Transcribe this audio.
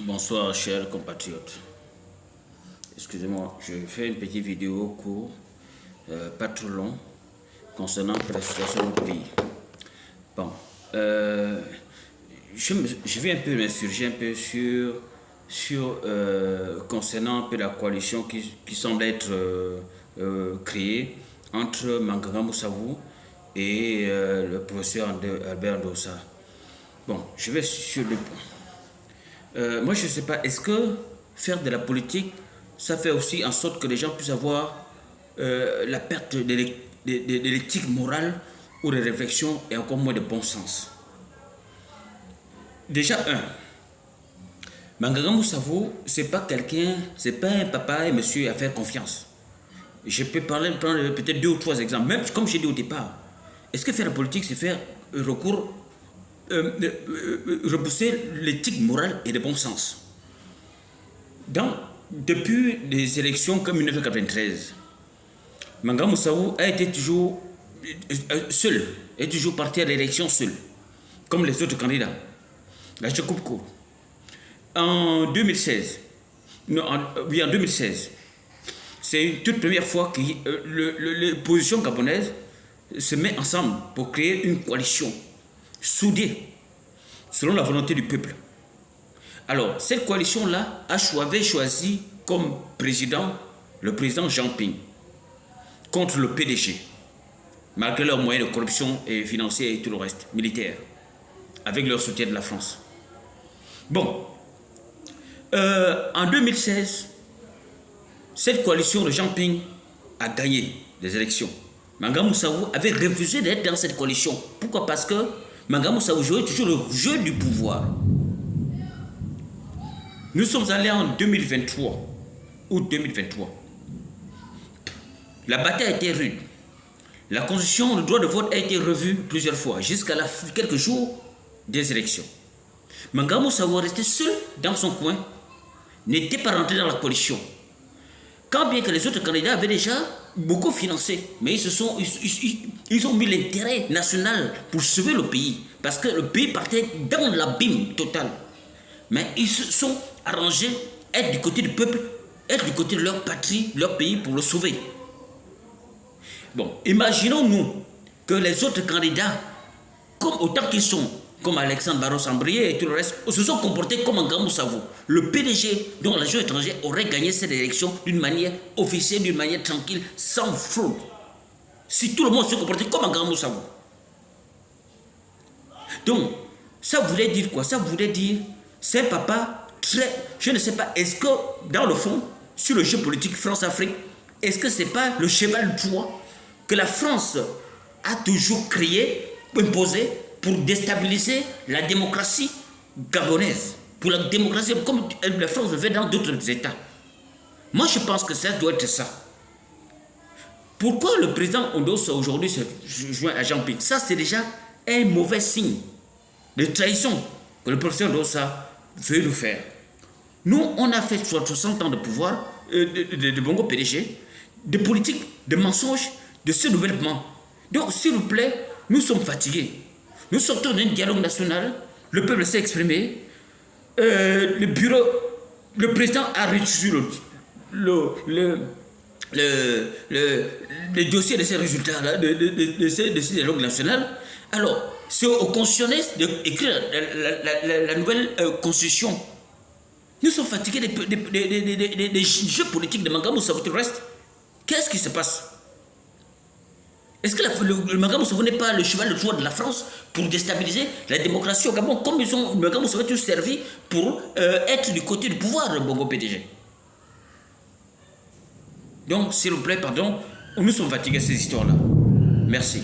Bonsoir chers compatriotes. Excusez-moi, je fais une petite vidéo court, pas trop long, concernant la situation de notre pays. Bon, je vais un peu m'insurger un peu concernant un peu la coalition qui semble être créée entre Manganga Moussavou et le professeur Albert Ndossa. Bon, je vais sur le point. Moi, je ne sais pas, est-ce que faire de la politique, ça fait aussi en sorte que les gens puissent avoir la perte de l'éthique morale ou de réflexion et encore moins de bon sens. Déjà, Manganga Moussavou, c'est pas quelqu'un, c'est pas un papa et monsieur à faire confiance. Je peux prendre peut-être 2 ou 3 exemples, même comme j'ai dit au départ. Est-ce que faire la politique, c'est faire recours repousser l'éthique morale et le bon sens. Depuis les élections comme 1993, Manganga Moussavou a été toujours seul, est toujours parti à l'élection seul, comme les autres candidats. Là, je coupe court. En 2016, c'est une toute première fois que l'opposition gabonaise se met ensemble pour créer une coalition soudée, selon la volonté du peuple. Alors, cette coalition-là avait choisi comme président le président Jean Ping contre le PDG, malgré leurs moyens de corruption et financiers et tout le reste, militaire, avec leur soutien de la France. Bon, en 2016, cette coalition de Jean Ping a gagné les élections. Manganga Moussavou avait refusé d'être dans cette coalition. Pourquoi? Parce que Manganga Moussavou jouait toujours le jeu du pouvoir. Nous sommes allés en 2023, août 2023. La bataille a été rude. La constitution, le droit de vote a été revu plusieurs fois, jusqu'à quelques jours des élections. Manganga Moussavou restait seul dans son coin, n'était pas rentré dans la coalition. Quand bien que les autres candidats avaient déjà beaucoup financé, mais ils ont mis l'intérêt national pour sauver le pays, parce que le pays partait dans l'abîme total. Mais ils se sont arrangés être du côté du peuple, être du côté de leur patrie, leur pays, pour le sauver. Bon, imaginons-nous que les autres candidats, comme autant qu'ils sont, comme Alexandre Barros-Sambrier et tout le reste, se sont comportés comme Manganga Moussavou. Le PDG, dont l'agent étranger, aurait gagné cette élection d'une manière officielle, d'une manière tranquille, sans fraude. Si tout le monde se comportait comme Manganga Moussavou. Donc, ça voulait dire quoi? Ça voulait dire, c'est un papa très... Je ne sais pas, est-ce que, dans le fond, sur le jeu politique France-Afrique, est-ce que ce n'est pas le cheval de Troie que la France a toujours créé, imposé, pour déstabiliser la démocratie gabonaise, pour la démocratie comme la France le fait dans d'autres États. Moi, je pense que ça doit être ça. Pourquoi le président Ndossa aujourd'hui se joint à Jean Ping? Ça, c'est déjà un mauvais signe de trahison que le professeur Ndossa veut nous faire. Nous, on a fait 60 ans de pouvoir, de Bongo PDG, de politique, de mensonges, de ce développement. Donc, s'il vous plaît, nous sommes fatigués. Nous sortons d'un dialogue national, le peuple s'est exprimé, le président a reçu le dossier de ces résultats-là, de ces dialogues nationaux. Alors, c'est aux constitutionnels d'écrire la nouvelle constitution. Nous sommes fatigués des jeux politiques de Manganga Moussavou, tout le reste. Qu'est-ce qui se passe? Est-ce que le Manganga Moussavou n'est pas le cheval de Troie de la France pour déstabiliser la démocratie au Gabon, comme le Manganga Moussavou a toujours servi pour être du côté du pouvoir de Bongo PDG? Donc, s'il vous plaît, pardon, nous sommes fatigués de ces histoires-là. Merci.